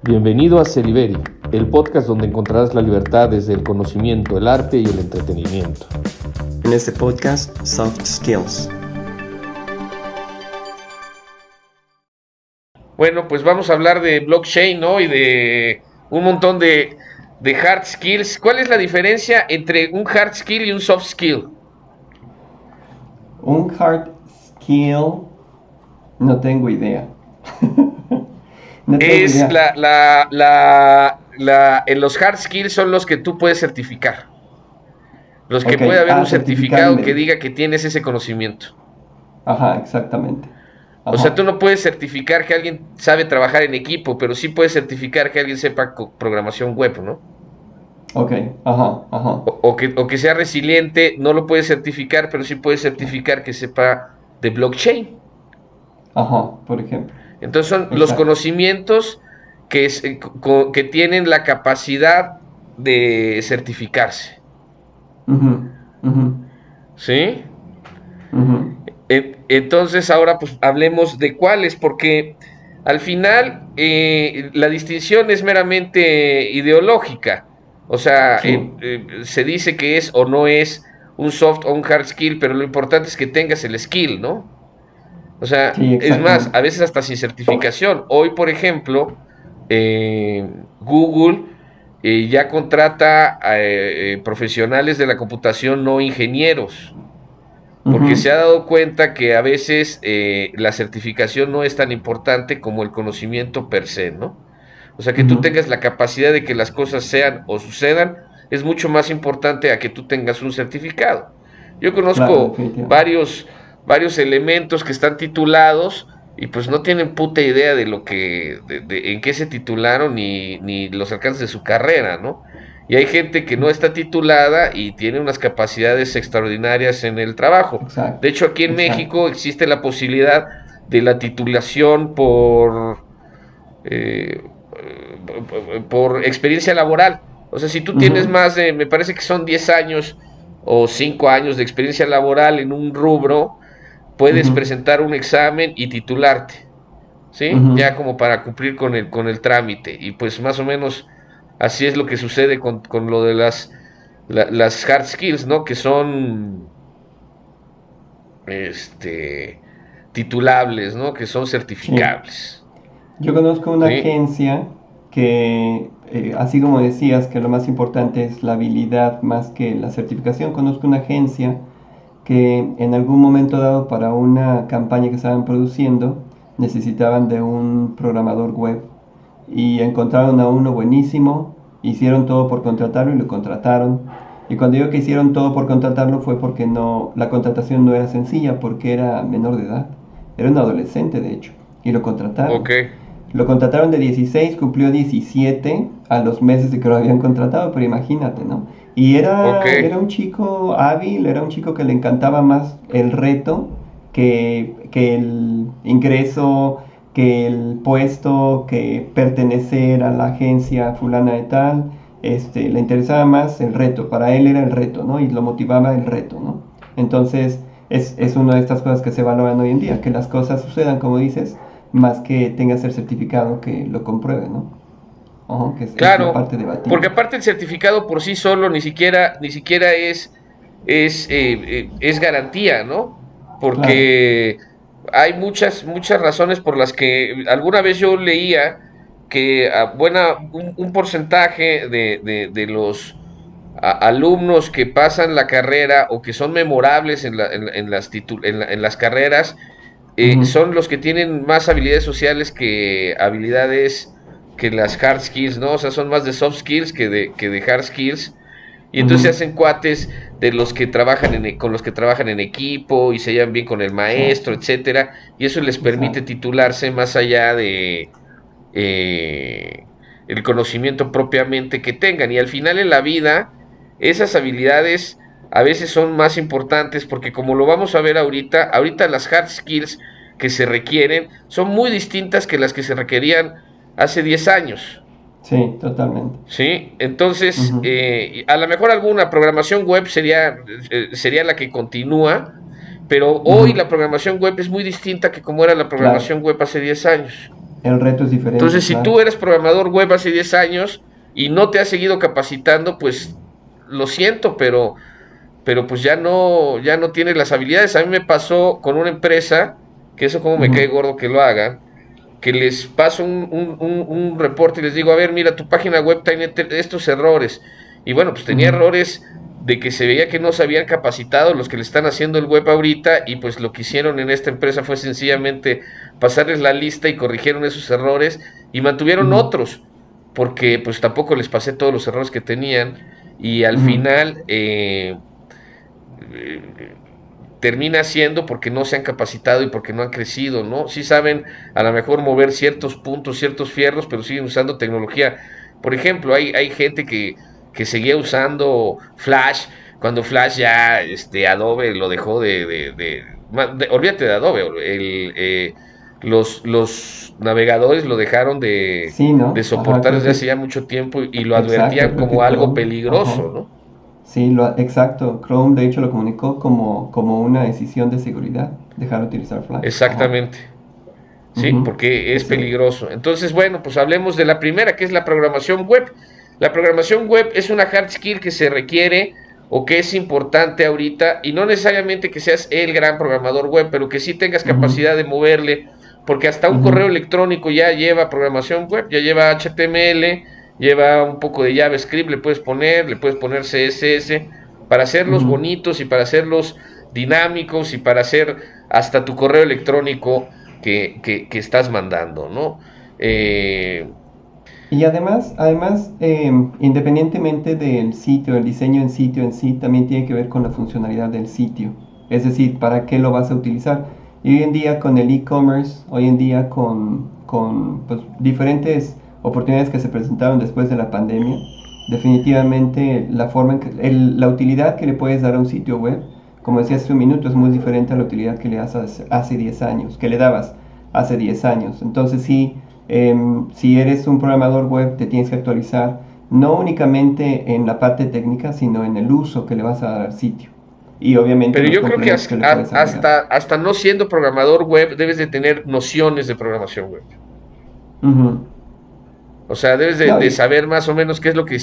Bienvenido a Celiberi, el podcast donde encontrarás la libertad desde el conocimiento, el arte y el entretenimiento. En este podcast, Soft Skills. Bueno, pues vamos a hablar de blockchain, ¿no? Y de un montón de hard skills. ¿Cuál es la diferencia entre un hard skill y un soft skill? Un hard skill, no tengo idea. En los hard skills son los que tú puedes certificar. Los que puede haber un certificado que diga que tienes ese conocimiento. Ajá, exactamente. Ajá. O sea, tú no puedes certificar que alguien sabe trabajar en equipo, pero sí puedes certificar que alguien sepa programación web, ¿no? Ok, ajá. O que sea resiliente, no lo puedes certificar, pero sí puedes certificar que sepa de blockchain. Ajá, por ejemplo. Entonces son los conocimientos que tienen la capacidad de certificarse. ¿Sí? Entonces ahora pues hablemos de cuáles, porque al final la distinción es meramente ideológica. O sea, sí. Se dice que es o no es un soft o un hard skill, pero lo importante es que tengas el skill, ¿no? O sea, Sí, es más, a veces hasta sin certificación. Hoy, por ejemplo, Google ya contrata profesionales de la computación no ingenieros, porque se ha dado cuenta que a veces la certificación no es tan importante como el conocimiento per se, ¿no? O sea, que tú tengas la capacidad de que las cosas sean o sucedan es mucho más importante a que tú tengas un certificado. Yo conozco varios elementos que están titulados y pues no tienen puta idea de lo que, en qué se titularon ni los alcances de su carrera, ¿no? Y hay gente que no está titulada y tiene unas capacidades extraordinarias en el trabajo. Exacto. De hecho, aquí en México existe la posibilidad de la titulación por experiencia laboral. O sea, si tú tienes más de, me parece que son 10 años o 5 años de experiencia laboral en un rubro, puedes presentar un examen y titularte, ¿sí? Ya como para cumplir con el trámite. Y pues más o menos así es lo que sucede con lo de las hard skills, ¿no? Que son titulables, ¿no? Que son certificables. Sí. Yo conozco una agencia que, así como decías, que lo más importante es la habilidad más que la certificación. Conozco una agencia que en algún momento dado para una campaña que estaban produciendo necesitaban de un programador web y encontraron a uno buenísimo, hicieron todo por contratarlo y lo contrataron. Y cuando digo que hicieron todo por contratarlo fue porque la contratación no era sencilla, porque era menor de edad, era un adolescente de hecho, y lo contrataron. Lo contrataron de 16, cumplió 17 a los meses de que lo habían contratado, pero imagínate, ¿no? Y era un chico hábil, era un chico que le encantaba más el reto que el ingreso, que el puesto, que pertenecer a la agencia fulana de tal. Le interesaba más el reto, para él era el reto, ¿no? Y lo motivaba el reto, ¿no? Entonces es una de estas cosas que se valoran hoy en día, que las cosas sucedan, como dices, más que tengas el certificado que lo compruebe, ¿no? Que es la parte debatida. Porque aparte el certificado por sí solo ni siquiera es garantía, ¿no? Porque hay muchas razones por las que alguna vez yo leía que un porcentaje de los alumnos que pasan la carrera o que son memorables en las carreras son los que tienen más habilidades sociales que habilidades que las hard skills, ¿no? O sea, son más de soft skills que de hard skills. Y entonces se hacen cuates de los que trabajan con los que trabajan en equipo y se llevan bien con el maestro, etcétera. Y eso les permite titularse más allá de el conocimiento propiamente que tengan. Y al final en la vida, esas habilidades a veces son más importantes porque como lo vamos a ver ahorita las hard skills que se requieren son muy distintas que las que se requerían hace 10 años. Sí, totalmente. Sí, entonces a lo mejor alguna programación web sería la que continúa, pero hoy la programación web es muy distinta que como era la programación web hace 10 años. El reto es diferente. Entonces, si claro. tú eres programador web hace 10 años y no te has seguido capacitando, pues lo siento, pero pues ya no tienes las habilidades. A mí me pasó con una empresa, que eso como me cae Ujú, gordo que lo hagan, que les paso un reporte y les digo, a ver, mira, tu página web tiene estos errores. Y bueno, pues tenía ujú, errores de que se veía que no se habían capacitado los que le están haciendo el web ahorita, y pues lo que hicieron en esta empresa fue sencillamente pasarles la lista y corrigieron esos errores y mantuvieron ujú, otros, porque pues tampoco les pasé todos los errores que tenían, y al ujú. final termina siendo porque no se han capacitado y porque no han crecido, ¿no? Sí saben a lo mejor mover ciertos puntos, ciertos fierros, pero siguen usando tecnología. Por ejemplo, hay gente que seguía usando Flash, cuando Flash ya Adobe lo dejó olvídate de Adobe, los navegadores lo dejaron Sí, de ¿no? Ajá, soportar creo desde que, hace ya mucho tiempo y lo exacto, advertían creo que como algo Chrome, ajá. peligroso, ¿no? Sí, exacto. Chrome de hecho lo comunicó como una decisión de seguridad, dejar de utilizar Flash. Ajá. Exactamente. Sí, Ujú, porque es es cierto. peligroso. Entonces, bueno, pues hablemos de la primera, que es la programación web. La programación web es una hard skill que se requiere o que es importante ahorita, y no necesariamente que seas el gran programador web, pero que sí tengas Ujú, capacidad de moverle, porque hasta un correo ujú, electrónico ya lleva programación web, ya lleva HTML, lleva un poco de JavaScript, le puedes poner CSS para hacerlos ujú. bonitos y para hacerlos dinámicos y para hacer hasta tu correo electrónico que estás mandando, ¿no? Eh, Y además, independientemente del sitio, el diseño en sí también tiene que ver con la funcionalidad del sitio. Es decir, para qué lo vas a utilizar. Y hoy en día con el e-commerce, hoy en día con pues, diferentes oportunidades que se presentaron después de la pandemia, definitivamente la forma en que, la utilidad que le puedes dar a un sitio web, como decía hace un minuto, es muy diferente a la utilidad que le das hace 10 años, que le dabas hace 10 años. Entonces sí, si eres un programador web, te tienes que actualizar no únicamente en la parte técnica, sino en el uso que le vas a dar al sitio. Y obviamente pero los yo creo que complementos que le puedes agregar. hasta no siendo programador web debes de tener nociones de programación web. Ujú. O sea, debes No, de saber más o menos qué es lo que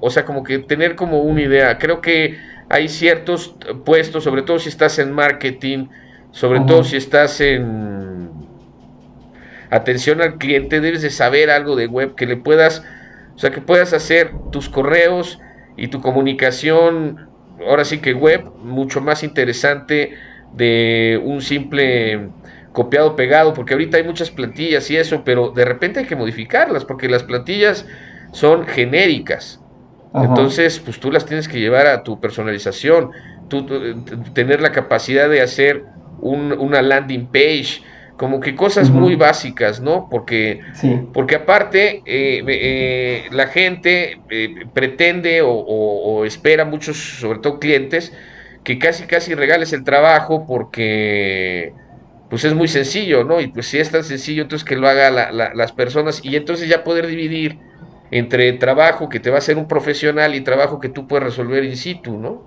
o sea, como que tener como una idea. Creo que hay ciertos puestos, sobre todo si estás en marketing, sobre todo ajá, si estás en atención al cliente, debes de saber algo de web, que le puedas, o sea, que puedas hacer tus correos y tu comunicación, ahora sí que web, mucho más interesante de un simple copiado pegado, porque ahorita hay muchas plantillas y eso, pero de repente hay que modificarlas, porque las plantillas son genéricas. ajá. Entonces, pues tú las tienes que llevar a tu personalización, tener la capacidad de hacer una landing page, como que cosas muy Ujú. básicas, ¿no? Sí, Porque aparte la gente pretende o espera muchos, sobre todo clientes, que casi regales el trabajo porque pues es muy sencillo, ¿no? Y pues si es tan sencillo, entonces que lo haga las personas y entonces ya poder dividir entre trabajo que te va a hacer un profesional y trabajo que tú puedes resolver in situ, ¿no?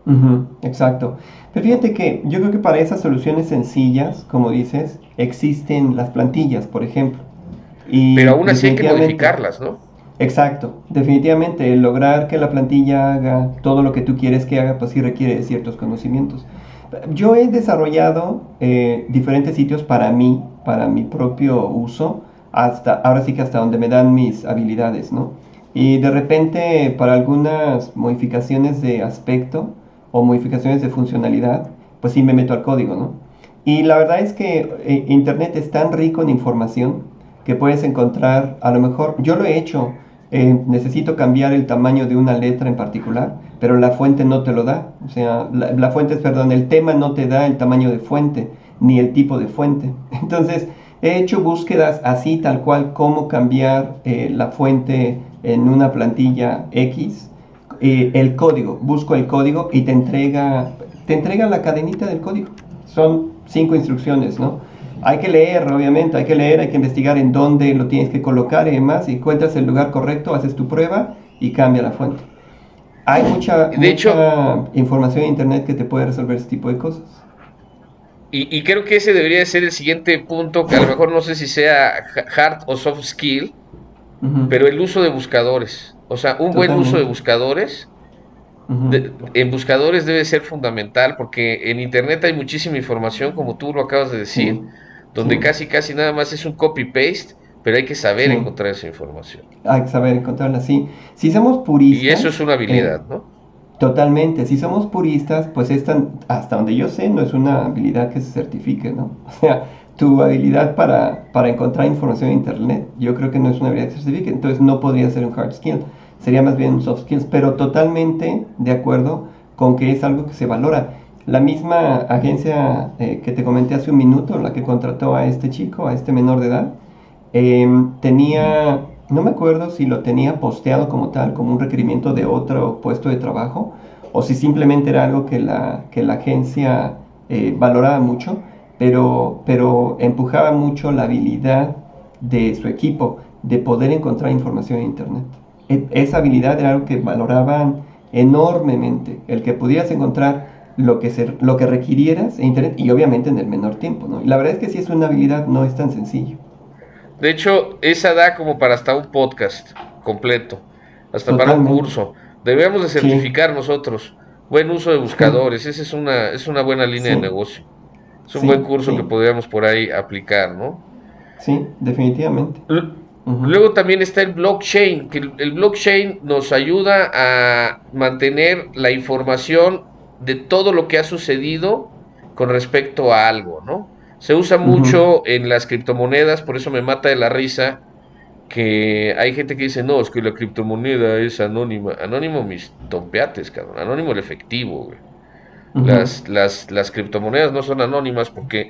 ujú, exacto. Pero fíjate que yo creo que para esas soluciones sencillas, como dices, existen las plantillas, por ejemplo. Pero Y aún así hay que definitivamente, modificarlas, ¿no? exacto, definitivamente el lograr que la plantilla haga todo lo que tú quieres que haga, pues sí requiere de ciertos conocimientos. Yo he desarrollado diferentes sitios para mi propio uso, hasta ahora sí que hasta donde me dan mis habilidades, ¿no? Y de repente para algunas modificaciones de aspecto o modificaciones de funcionalidad, pues sí me meto al código, ¿no? Y la verdad es que Internet es tan rico en información que puedes encontrar, a lo mejor, yo lo he hecho, necesito cambiar el tamaño de una letra en particular, pero la fuente no te lo da. O sea, la fuente es, perdón, el tema no te da el tamaño de fuente, ni el tipo de fuente. Entonces, he hecho búsquedas así, tal cual, cómo cambiar la fuente en una plantilla X, el código, busco el código y te entrega la cadenita del código. Son 5 instrucciones, ¿no? Hay que leer, obviamente, hay que leer, hay que investigar en dónde lo tienes que colocar y demás. Si encuentras el lugar correcto, haces tu prueba y cambia la fuente. Hay De hecho, mucha información en internet que te puede resolver este tipo de cosas. Y creo que ese debería de ser el siguiente punto, que a lo mejor no sé si sea hard o soft skill, Ujú. pero el uso de buscadores. O sea, un buen uso de Totalmente. buscadores, Ujú. en buscadores debe ser fundamental, porque en internet hay muchísima información, como tú lo acabas de Sí, decir, donde sí, casi nada más es un copy-paste, pero hay que saber sí. encontrar esa información. Hay que saber encontrarla, sí. Si somos Y eso es puristas, una habilidad, ¿no? totalmente, si somos puristas, pues hasta donde yo sé, no es una habilidad que se certifique, ¿no? O sea, tu habilidad para encontrar información en Internet, yo creo que no es una habilidad que se certifique, entonces no podría ser un hard skill, sería más bien un soft skills, pero totalmente de acuerdo con que es algo que se valora. La misma agencia que te comenté hace un minuto, la que contrató a este chico, a este menor de edad, tenía, no me acuerdo si lo tenía posteado como tal, como un requerimiento de otro puesto de trabajo, o si simplemente era algo que la agencia valoraba mucho, pero empujaba mucho la habilidad de su equipo de poder encontrar información en Internet. Esa habilidad era algo que valoraban enormemente, el que pudieras encontrar lo que requirieras en Internet y obviamente en el menor tiempo, ¿no? Y la verdad es que si es una habilidad no es tan sencillo. De hecho, esa da como para hasta un podcast completo, hasta para un Totalmente. curso. Debemos de Sí, certificar nosotros. Buen uso de buscadores, esa es una buena línea de sí, negocio. Es un buen sí, curso que sí, podríamos por ahí aplicar, ¿no? sí, definitivamente. L- Ujú, Luego también está el blockchain, que el blockchain nos ayuda a mantener la información de todo lo que ha sucedido con respecto a algo, ¿no? Se usa ujú. mucho en las criptomonedas, por eso me mata de la risa que hay gente que dice, no, es que la criptomoneda es anónima. Anónimo mis tompeates, cabrón. Anónimo el efectivo, güey. Ujú, Las criptomonedas no son anónimas porque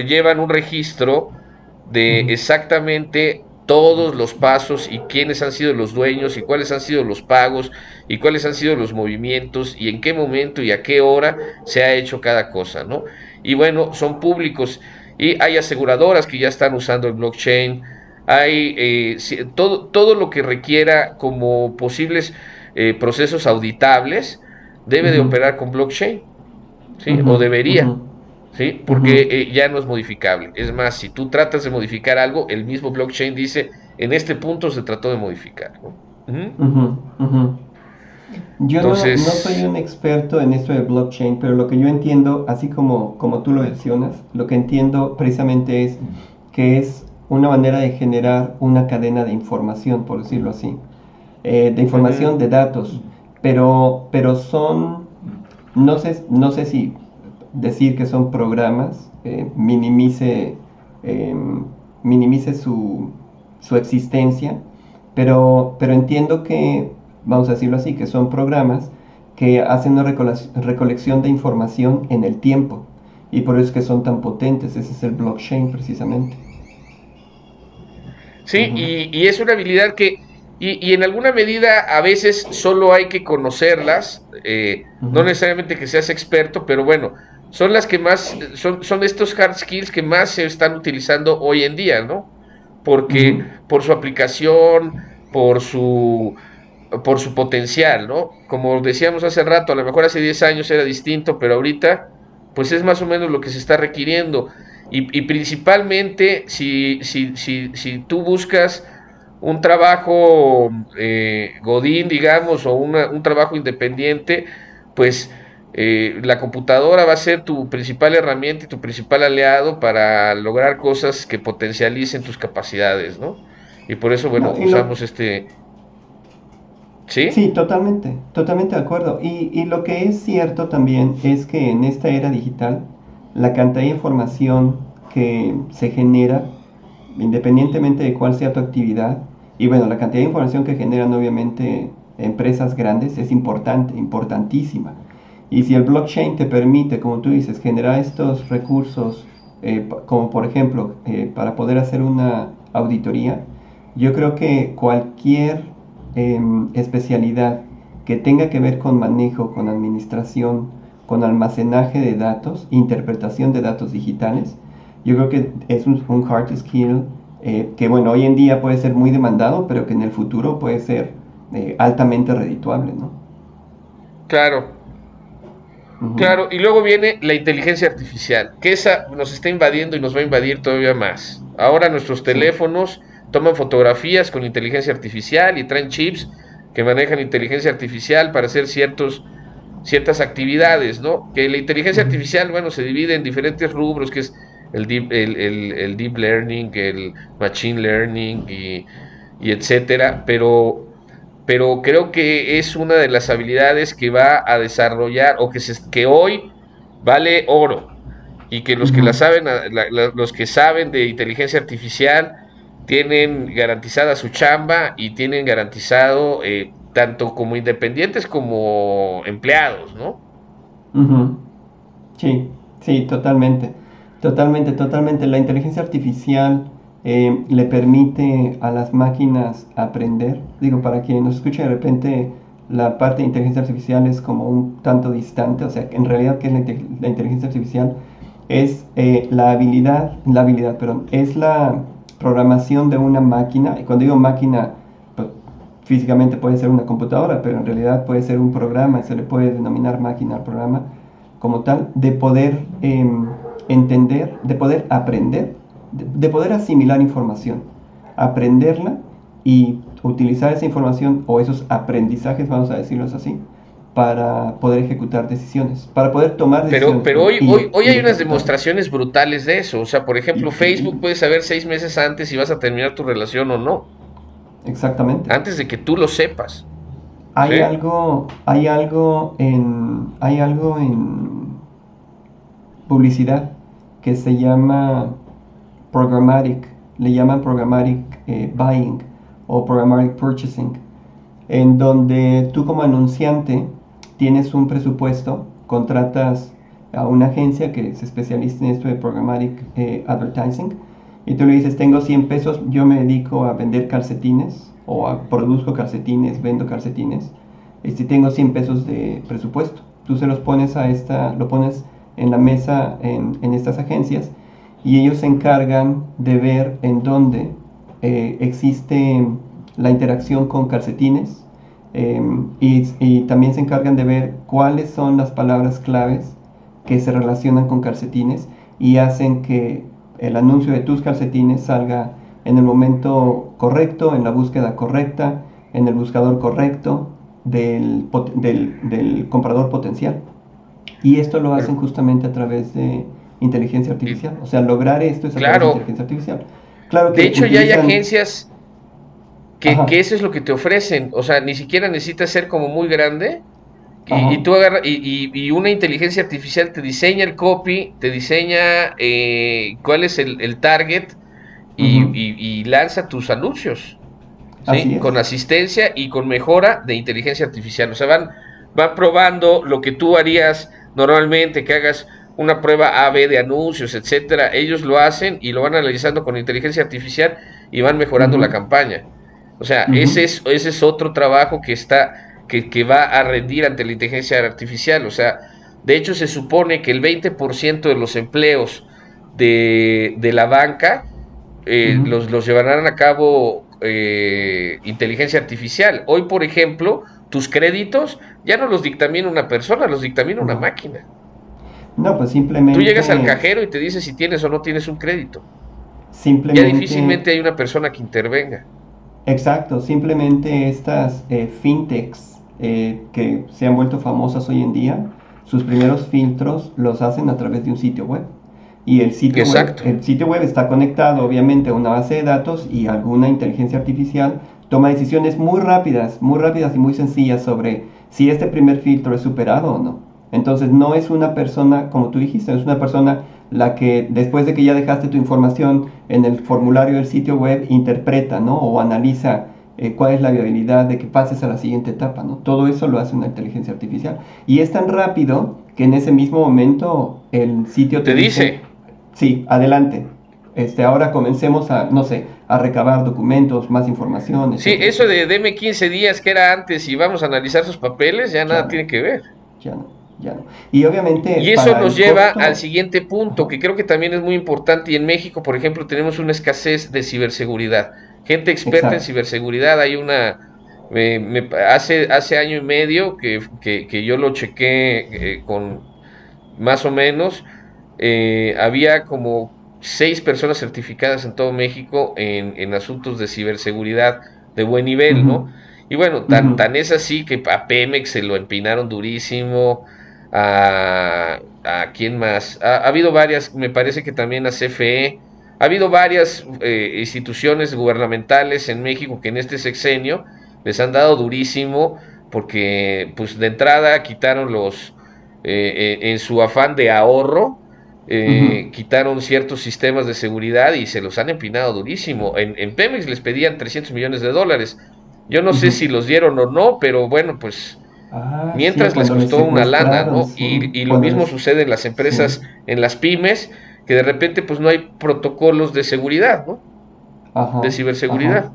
llevan un registro de ujú, exactamente todos los pasos y quiénes han sido los dueños y cuáles han sido los pagos y cuáles han sido los movimientos y en qué momento y a qué hora se ha hecho cada cosa, ¿no? Y bueno, son públicos y hay aseguradoras que ya están usando el blockchain, hay todo lo que requiera como posibles procesos auditables debe de ujú, operar con blockchain, ¿sí? ujú, O ujú, debería, ¿sí? ujú. Porque ya no es modificable. Es más, si tú tratas de modificar algo, el mismo blockchain dice, en este punto se trató de modificar, ¿no? Ujú. Ujú, ujú. Yo no soy Entonces, un experto en esto de blockchain, pero lo que yo entiendo, así como tú lo mencionas, lo que entiendo precisamente es que es una manera de generar una cadena de información, por decirlo así, de ujú. información, de datos, pero son, no sé si decir que son programas minimice su existencia, pero entiendo que, vamos a decirlo así, que son programas que hacen una recolección de información en el tiempo. Y por eso es que son tan potentes. Ese es el blockchain precisamente. Sí, Ujú, y es una habilidad que, y en alguna medida a veces solo hay que conocerlas, no ujú, necesariamente que seas experto, pero bueno, son las que más, son estos hard skills que más se están utilizando hoy en día, ¿no? ujú. Porque por su aplicación, por su, por su potencial, ¿no? Como decíamos hace rato, a lo mejor hace 10 años era distinto, pero ahorita, pues es más o menos lo que se está requiriendo. Y principalmente si tú buscas un trabajo godín, digamos, o un trabajo independiente, pues la computadora va a ser tu principal herramienta y tu principal aliado para lograr cosas que potencialicen tus capacidades, ¿no? Y por eso, bueno, No, usamos este... ¿Sí? sí, totalmente, totalmente de acuerdo. Y lo que es cierto también es que en esta era digital, la cantidad de información que se genera, independientemente de cuál sea tu actividad, y bueno, la cantidad de información que generan obviamente empresas grandes es importante, importantísima. Y si el blockchain te permite, como tú dices, generar estos recursos, como por ejemplo, para poder hacer una auditoría, yo creo que cualquier especialidad que tenga que ver con manejo, con administración, con almacenaje de datos, interpretación de datos digitales, yo creo que es un hard skill que bueno, hoy en día puede ser muy demandado, pero que en el futuro puede ser altamente redituable, ¿no? Claro. Claro, y luego viene la inteligencia artificial, que esa nos está invadiendo y nos va a invadir todavía más. Ahora nuestros teléfonos toman fotografías con inteligencia artificial y traen chips que manejan inteligencia artificial para hacer ciertas actividades, ¿no? Que la inteligencia artificial, bueno, se divide en diferentes rubros, que es el deep learning, el machine learning y etcétera, pero creo que es una de las habilidades que va a desarrollar o que hoy vale oro, y que los que la saben, los que saben de inteligencia artificial tienen garantizada su chamba y tienen garantizado tanto como independientes como empleados, ¿no? Ujú. Sí, sí, totalmente. Totalmente, totalmente. La inteligencia artificial le permite a las máquinas aprender. Digo, para quien nos escuche de repente, la parte de inteligencia artificial es como un tanto distante. O sea, en realidad, ¿qué es la inteligencia artificial? Es perdón, es la programación de una máquina. Y cuando digo máquina, pues, físicamente puede ser una computadora, pero en realidad puede ser un programa, se le puede denominar máquina al programa como tal, de poder entender, de poder aprender, de poder asimilar información, aprenderla y utilizar esa información o esos aprendizajes, vamos a decirlos así, para poder ejecutar decisiones, para poder tomar decisiones. Pero hoy hay unas demostraciones brutales de eso. O sea, por ejemplo, Facebook puede saber 6 meses antes si vas a terminar tu relación o no. Exactamente. Antes de que tú lo sepas. Hay ¿sí? hay algo en publicidad que se llama programmatic, le llaman programmatic buying o programmatic purchasing, en donde tú como anunciante tienes un presupuesto, contratas a una agencia que se especializa en esto de programmatic advertising, y tú le dices, tengo 100 pesos, yo me dedico a vender calcetines, o produzco calcetines, vendo calcetines, tengo 100 pesos de presupuesto. Tú se los pones lo pones en la mesa en estas agencias, y ellos se encargan de ver en dónde existe la interacción con calcetines, y también se encargan de ver cuáles son las palabras claves que se relacionan con calcetines y hacen que el anuncio de tus calcetines salga en el momento correcto, en la búsqueda correcta, en el buscador correcto del comprador potencial. Y esto lo hacen justamente a través de inteligencia artificial. O sea, lograr esto es a través de inteligencia artificial. Claro que de hecho, ya hay agencias que eso es lo que te ofrecen. O sea, ni siquiera necesitas ser como muy grande. Y tú agarras, y una inteligencia artificial te diseña el copy, te diseña cuál es el target y lanza tus anuncios, ¿sí? Con asistencia y con mejora de inteligencia artificial. O sea, van probando lo que tú harías normalmente, que hagas una prueba A/B de anuncios, etcétera. Ellos lo hacen y lo van analizando con inteligencia artificial y van mejorando la campaña. O sea, ese es otro trabajo que va a rendir ante la inteligencia artificial. O sea, de hecho se supone que el 20% de los empleos de la banca los llevarán a cabo inteligencia artificial. Hoy, por ejemplo, tus créditos ya no los dictamina una persona, los dictamina una máquina. No, pues simplemente... Tú llegas al cajero y te dice si tienes o no tienes un crédito. Simplemente... Ya difícilmente hay una persona que intervenga. Exacto, simplemente estas fintechs que se han vuelto famosas hoy en día, sus primeros filtros los hacen a través de un sitio web. Y el sitio web está conectado obviamente a una base de datos, y alguna inteligencia artificial toma decisiones muy rápidas y muy sencillas sobre si este primer filtro es superado o no. Entonces no es una persona, como tú dijiste, es una persona la que después de que ya dejaste tu información en el formulario del sitio web, interpreta, ¿no? O analiza cuál es la viabilidad de que pases a la siguiente etapa, ¿no? Todo eso lo hace una inteligencia artificial. Y es tan rápido que en ese mismo momento el sitio te dice, sí, adelante. Ahora comencemos a, no sé, a recabar documentos, más información. Sí, eso de deme 15 días que era antes y vamos a analizar sus papeles, ya nada tiene que ver. Ya no. Y obviamente... Y eso nos lleva al siguiente punto, que creo que también es muy importante, y en México, por ejemplo, tenemos una escasez de ciberseguridad. Gente experta en ciberseguridad, hay una... hace año y medio que yo lo chequé con más o menos, había como 6 personas certificadas en todo México en asuntos de ciberseguridad de buen nivel, Ujú, ¿no? Y bueno, ujú, tan es así que a Pemex se lo empinaron durísimo, a ¿quién más? Ha habido varias, me parece que también a CFE, ha habido varias instituciones gubernamentales en México que en este sexenio les han dado durísimo porque pues de entrada quitaron en su afán de ahorro, ujú, quitaron ciertos sistemas de seguridad y se los han empinado durísimo. En Pemex les pedían $300 millones. Yo no sé ujú. si los dieron o no, pero bueno, pues Ah, sí, mientras les cuando les costó una lana, secuestraron, ¿no? sí, Y lo cuando mismo les... sucede en las Sí. empresas, en las pymes, que de repente pues no hay protocolos de seguridad, ¿no? De Ajá, ajá. ciberseguridad.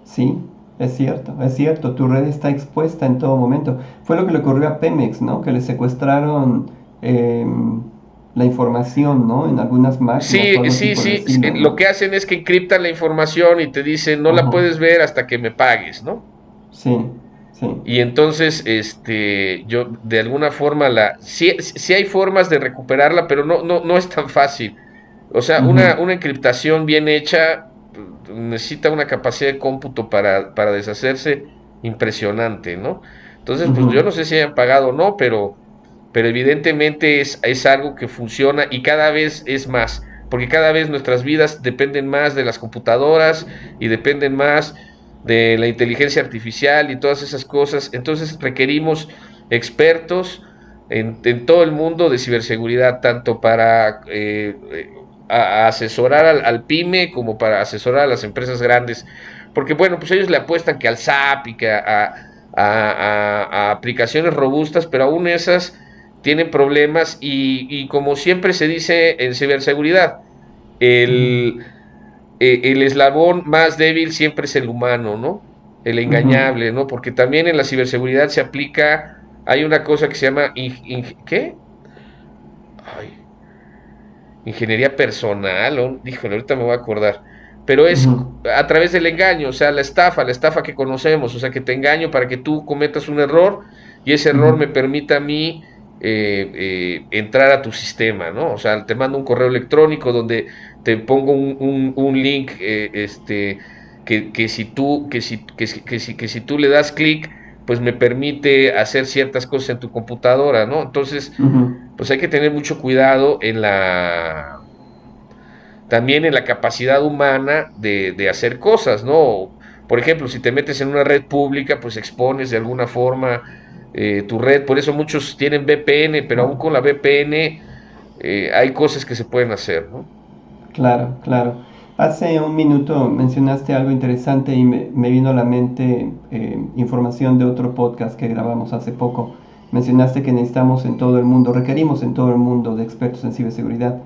Sí, es cierto, tu red está expuesta en todo momento. Fue lo que le ocurrió a Pemex, ¿no? Que le secuestraron la información, ¿no? En algunas máquinas o Sí, algo así sí, por el sí. estilo, Lo ¿no? que hacen es que encriptan la información y te dicen, no la Ajá, puedes ver hasta que me pagues, ¿no? sí, sí. Y entonces, yo de alguna forma sí hay formas de recuperarla, pero no es tan fácil. O sea, Ujú, una encriptación bien hecha necesita una capacidad de cómputo para deshacerse impresionante, ¿no? Entonces, pues yo ujú, no sé si hayan pagado o no, pero evidentemente es algo que funciona y cada vez es más, porque cada vez nuestras vidas dependen más de las computadoras y dependen más de la inteligencia artificial y todas esas cosas. Entonces requerimos expertos en todo el mundo de ciberseguridad, tanto para a asesorar al pyme como para asesorar a las empresas grandes, porque bueno, pues ellos le apuestan que al SAP y que a aplicaciones robustas, pero aún esas tienen problemas y como siempre se dice en ciberseguridad, ujú, el eslabón más débil siempre es el humano, ¿no? El ujú. engañable, ¿no? Porque también en la ciberseguridad se aplica, hay una cosa que se llama, ¿qué? Ay, ingeniería personal, híjole, ahorita me voy a acordar. Pero es Ujú, a través del engaño, o sea, la estafa que conocemos, o sea, que te engaño para que tú cometas un error y ese error ujú, me permita a mí entrar a tu sistema, ¿no? O sea, te mando un correo electrónico donde te pongo un link, que si tú, que si tú le das clic, pues me permite hacer ciertas cosas en tu computadora, ¿no? Entonces, ujú. pues hay que tener mucho cuidado también en la capacidad humana de hacer cosas, ¿no? Por ejemplo, si te metes en una red pública, pues expones de alguna forma tu red. Por eso muchos tienen VPN, pero aún Claro. con la VPN hay cosas que se pueden hacer, ¿no? Claro, claro. Hace un minuto mencionaste algo interesante y me vino a la mente información de otro podcast que grabamos hace poco. Mencionaste que necesitamos en todo el mundo, requerimos en todo el mundo de expertos en ciberseguridad.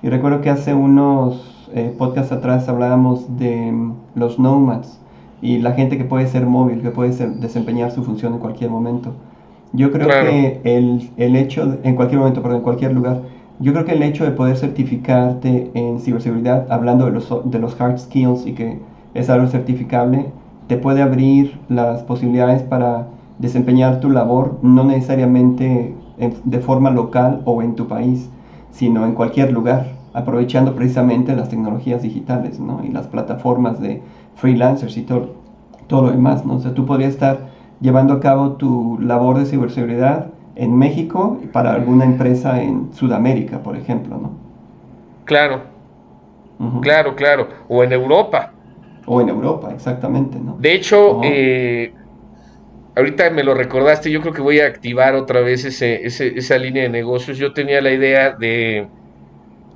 Y recuerdo que hace unos podcasts atrás hablábamos de los nomads y la gente que puede ser móvil, que puede desempeñar su función en cualquier momento. Yo creo Claro, que el hecho, en cualquier momento, perdón, en cualquier lugar, yo creo que el hecho de poder certificarte en ciberseguridad, hablando de los hard skills y que es algo certificable, te puede abrir las posibilidades para desempeñar tu labor, no necesariamente de forma local o en tu país, sino en cualquier lugar, aprovechando precisamente las tecnologías digitales, ¿no? Y las plataformas de freelancers y todo lo demás, ¿no? O sea, tú podrías estar llevando a cabo tu labor de ciberseguridad en México para alguna empresa en Sudamérica, por ejemplo, ¿no? claro, Ujú. claro. O en Europa. O en Europa, exactamente, ¿no? De hecho, Ajá. ahorita me lo recordaste, yo creo que voy a activar otra vez esa línea de negocios. Yo tenía la idea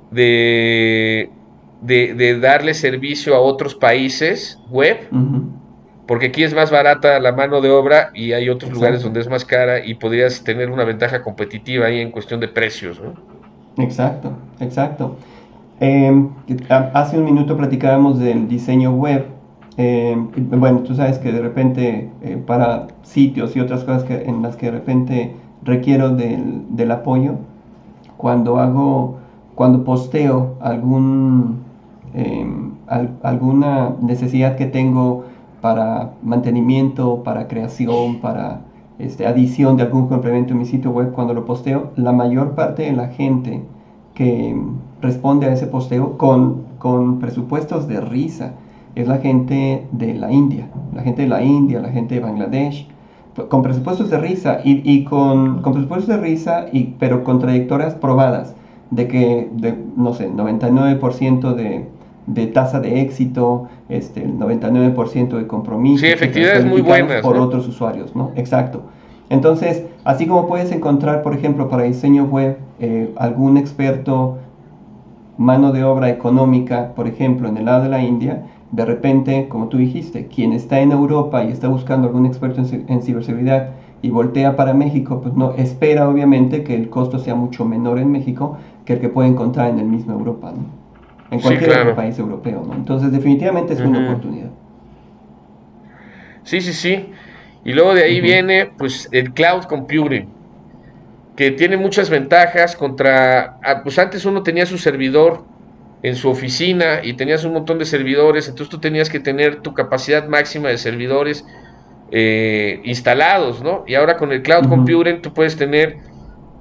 de, de darle servicio a otros países web, Ujú. porque aquí es más barata la mano de obra y hay otros lugares Exacto, donde es más cara y podrías tener una ventaja competitiva ahí en cuestión de precios, ¿no? exacto, exacto. Hace un minuto platicábamos del diseño web. Bueno, tú sabes que de repente para sitios y otras cosas en las que de repente requiero del apoyo, cuando cuando posteo alguna necesidad que tengo para mantenimiento, para creación, para adición de algún complemento en mi sitio web cuando lo posteo, la mayor parte de la gente que responde a ese posteo con presupuestos de risa es la gente de la India, la gente de Bangladesh, con presupuestos de risa con presupuestos de risa, pero con trayectorias probadas no sé, 99% de tasa de éxito, el 99% de compromiso. Sí, efectividades muy buenas, por ¿no? otros usuarios, ¿no? Exacto. Entonces, así como puedes encontrar, por ejemplo, para diseño web, algún experto, mano de obra económica, por ejemplo, en el lado de la India, de repente, como tú dijiste, quien está en Europa y está buscando algún experto en ciberseguridad y voltea para México, pues no espera obviamente que el costo sea mucho menor en México que el que puede encontrar en el mismo Europa, ¿no? En cualquier otro país europeo, ¿no? Entonces, definitivamente es una oportunidad. Sí, sí, sí. Y luego de ahí viene, pues, el cloud computing, que tiene muchas ventajas pues antes uno tenía su servidor en su oficina y tenías un montón de servidores, entonces tú tenías que tener tu capacidad máxima de servidores instalados, ¿no? Y ahora con el cloud computing tú puedes tener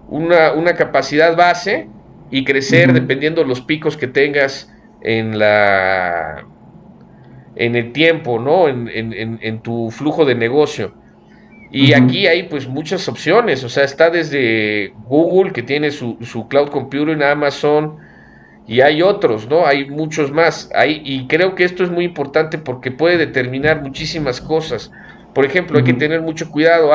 una capacidad base y crecer dependiendo los picos que tengas en el tiempo, ¿no? En tu flujo de negocio. Y aquí hay pues muchas opciones, o sea, está desde Google, que tiene su cloud computing, Amazon, y hay otros, ¿no? Hay muchos más. Y creo que esto es muy importante porque puede determinar muchísimas cosas. Por ejemplo, hay que tener mucho cuidado.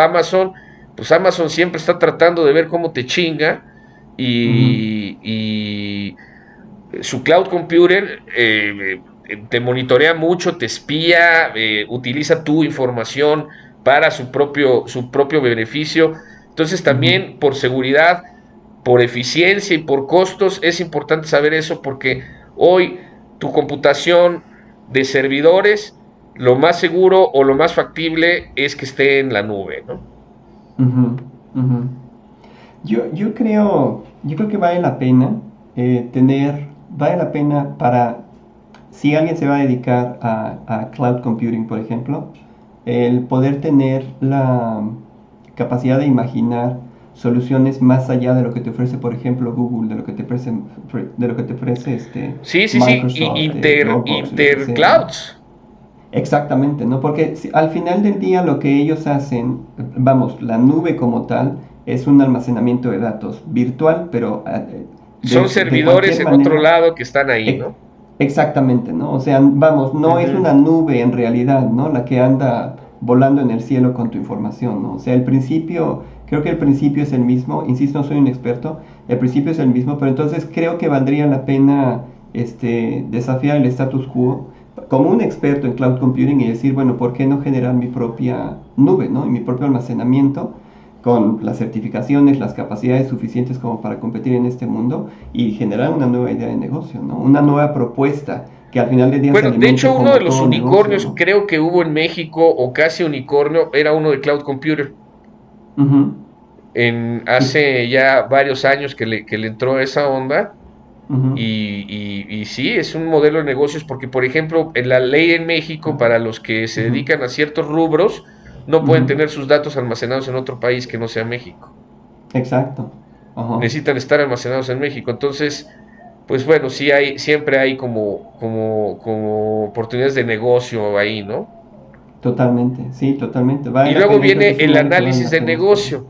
Pues Amazon siempre está tratando de ver cómo te chinga, y su cloud computer te monitorea mucho, te espía, utiliza tu información para su propio beneficio. Entonces también por seguridad, por eficiencia y por costos es importante saber eso, porque hoy tu computación de servidores, lo más seguro o lo más factible es que esté en la nube, ¿no? Yo creo que vale la pena si alguien se va a dedicar a cloud computing, por ejemplo, el poder tener la capacidad de imaginar soluciones más allá de lo que te ofrece, por ejemplo, Google, de lo que te ofrece Sí, Microsoft, Dropbox, lo que sea, ¿no? interclouds. Exactamente, ¿no? Porque al final del día lo que ellos hacen, vamos, la nube como tal, es un almacenamiento de datos virtual, pero Son servidores en otro lado que están ahí, ¿no? Exactamente, ¿no? O sea, vamos, no es una nube en realidad, ¿no? La que anda volando en el cielo con tu información, ¿no? O sea, creo que el principio es el mismo, insisto, no soy un experto, el principio es el mismo, pero entonces creo que valdría la pena desafiar el status quo como un experto en cloud computing y decir, bueno, ¿por qué no generar mi propia nube, ¿no? Y mi propio almacenamiento con las certificaciones, las capacidades suficientes como para competir en este mundo y generar una nueva idea de negocio, ¿no? Una nueva propuesta que al final del día Bueno, de hecho, uno de los unicornios, negocio, ¿no? creo que hubo en México, o casi unicornio, era uno de Cloud Computer. Hace ya varios años que le entró esa onda. Y sí, es un modelo de negocios porque, por ejemplo, en la ley en México, para los que se dedican a ciertos rubros, no pueden tener sus datos almacenados en otro país que no sea México. Exacto. Necesitan estar almacenados en México. Entonces, pues bueno, sí siempre hay como oportunidades de negocio ahí, ¿no? Totalmente, sí, totalmente. Y luego viene el análisis de negocio.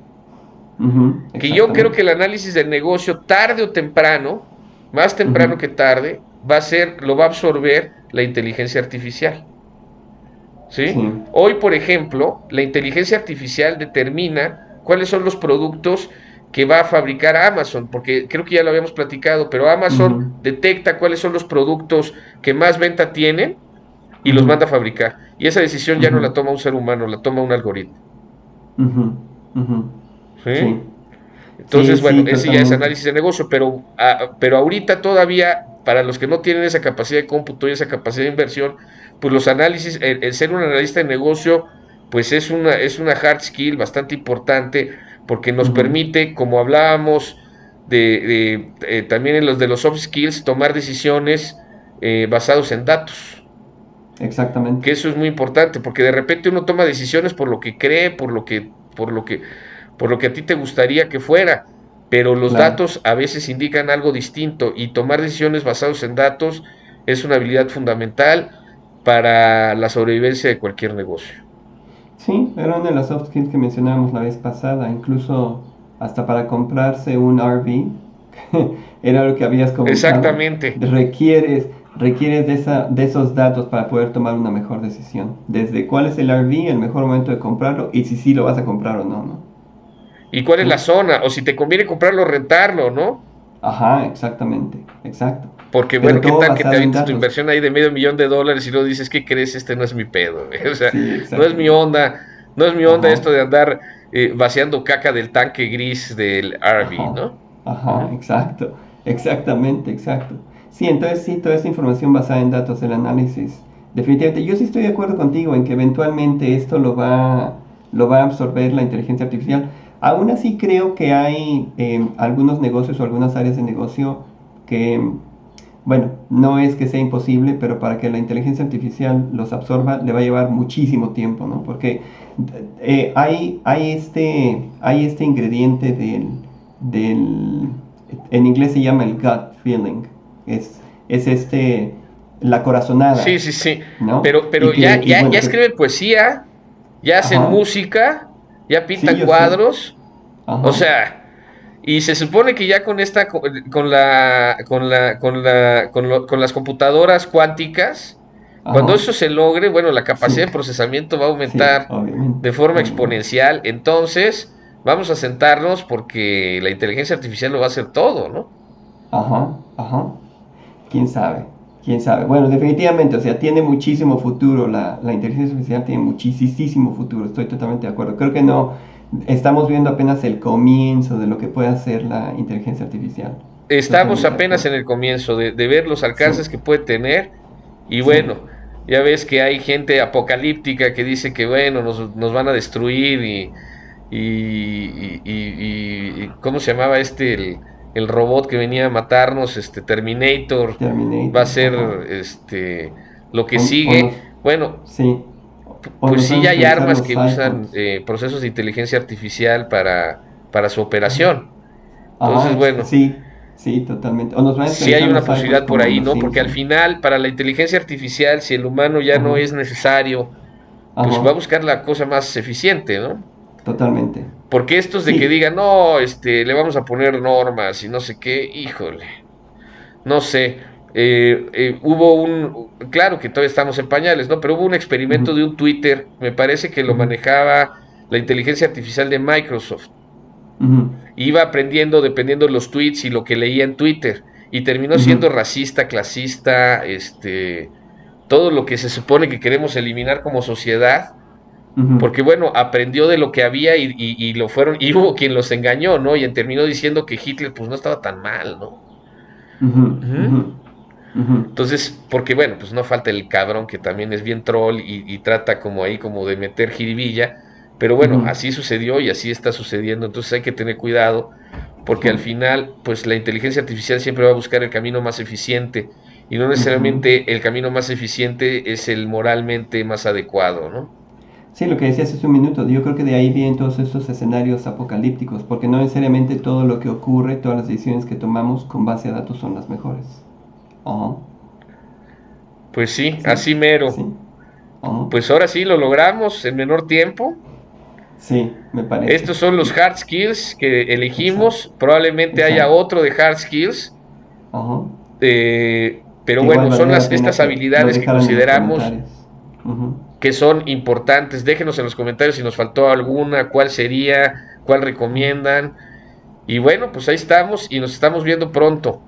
Que yo creo que el análisis del negocio, tarde o temprano, más temprano que tarde, lo va a absorber la inteligencia artificial. ¿Sí? Hoy, por ejemplo, la inteligencia artificial determina cuáles son los productos que va a fabricar Amazon, porque creo que ya lo habíamos platicado, pero Amazon detecta cuáles son los productos que más venta tienen y los manda a fabricar. Y esa decisión ya no la toma un ser humano, la toma un algoritmo. ¿Sí? Entonces, bueno, ese ya es análisis de negocio, pero ahorita todavía, para los que no tienen esa capacidad de cómputo y esa capacidad de inversión, pues los análisis, el ser un analista de negocio, pues es una hard skill bastante importante, porque nos permite, como hablábamos también en los de los soft skills, tomar decisiones basados en datos. Exactamente. Que eso es muy importante, porque de repente uno toma decisiones por lo que cree, por lo que por lo que a ti te gustaría que fuera, pero los Claro. datos a veces indican algo distinto y tomar decisiones basadas en datos es una habilidad fundamental para la sobrevivencia de cualquier negocio. Sí, era una de las soft skills que mencionábamos la vez pasada, incluso hasta para comprarse un RV, era lo que habías comentado. Exactamente. Requieres de esos datos para poder tomar una mejor decisión. Desde cuál es el RV, el mejor momento de comprarlo y si sí lo vas a comprar o no, ¿no? ¿Y cuál es la zona? O si te conviene comprarlo o rentarlo, ¿no? Ajá, exactamente, exacto. Porque Pero bueno, ¿qué todo tal que te basado en avientes tu datos. inversión ahí de $500,000 y luego dices, ¿qué crees? Este no es mi pedo, güey. O sea, Sí, no es mi exactamente. onda, no es mi onda Ajá, esto de andar vaciando caca del tanque gris del RV, ajá, ¿no? ajá, Ujú. exacto, exactamente, exacto. Sí, entonces sí, toda esta información basada en datos, el análisis, definitivamente, yo sí estoy de acuerdo contigo en que eventualmente esto lo va a absorber la inteligencia artificial. Aún así creo que hay algunos negocios o algunas áreas de negocio que, bueno, no es que sea imposible, pero para que la inteligencia artificial los absorba le va a llevar muchísimo tiempo, ¿no? Porque hay este ingrediente del, en inglés se llama el gut feeling, es la Sí, corazonada, sí, sí. ¿no? Pero Y ya bueno, escriben poesía, ya hacen ajá, música, ya sí, pintan yo sé, cuadros. O ajá, sea, y se supone que ya con esta, con las computadoras cuánticas, cuando ajá, eso se logre, bueno, la sí, capacidad de procesamiento va a sí, aumentar obviamente, de forma obviamente. exponencial. Entonces, vamos a sentarnos porque la inteligencia artificial lo va a hacer todo, ¿no? Ajá, ajá. ¿Quién sabe? ¿Quién sabe? Bueno, definitivamente, o sea, tiene muchísimo futuro, la inteligencia artificial tiene muchísimo futuro, estoy totalmente de acuerdo. Creo que no, estamos viendo apenas el comienzo de lo que puede hacer la inteligencia artificial. Estamos Totalmente de apenas acuerdo. en el comienzo de ver los Sí, alcances que puede tener. Y sí, bueno, ya ves que hay gente apocalíptica que dice que, bueno, nos van a destruir ¿cómo se llamaba el robot que venía a matarnos? Terminator va a Terminator, ser ajá. lo que O nos, sigue. Bueno, sí, o pues nos van sí, a ya hay supervisar armas los que usan cyborgs. procesos de inteligencia artificial para su Ajá, operación. Entonces, ajá, bueno, sí, sí, totalmente. O nos van a sí hay supervisar una los cyborgs posibilidad por como ahí, los ¿no? Porque al Simpson. final, para la inteligencia artificial, si el humano ya no Ajá, es necesario, pues va a ajá, buscar la cosa más eficiente, ¿no? totalmente. Porque estos de que Sí, digan, no, le vamos a poner normas y no sé qué, híjole, no sé. Claro que todavía estamos en pañales, ¿no? Pero hubo un experimento ujú, de un Twitter, me parece que lo ujú, manejaba la inteligencia artificial de Microsoft. ujú, Iba aprendiendo dependiendo de los tweets y lo que leía en Twitter. Y terminó ujú, siendo racista, clasista, todo lo que se supone que queremos eliminar como sociedad. ujú, Porque bueno, aprendió de lo que había y lo fueron, y hubo quien los engañó, ¿no? Y terminó diciendo que Hitler pues no estaba tan mal, ¿no? ujú, Ujú. ujú, ujú, Entonces, porque bueno, pues no falta el cabrón que también es bien troll y trata como ahí como de meter jiribilla, pero bueno, ujú. así sucedió y así está sucediendo, entonces hay que tener cuidado porque Sí, al final, pues la inteligencia artificial siempre va a buscar el camino más eficiente y no ujú. necesariamente el camino más eficiente es el moralmente más adecuado, ¿no? Sí, lo que decías hace un minuto, yo creo que de ahí vienen todos estos escenarios apocalípticos, porque no necesariamente todo lo que ocurre, todas las decisiones que tomamos con base a datos son las mejores. Ajá, Pues sí, sí, así mero. sí, ajá, Pues ahora sí lo logramos en menor tiempo. sí, me parece. Estos son los Y- hard skills que exacto, elegimos. Probablemente haya exacto, otro de hard skills. ajá. Pero Que igual bueno, son valdría la pena estas que lo habilidades que dejaran en los consideramos comentarios. Ujú. que son importantes. Déjenos en los comentarios si nos faltó alguna, cuál sería, cuál recomiendan. Y bueno, pues ahí estamos y nos estamos viendo pronto.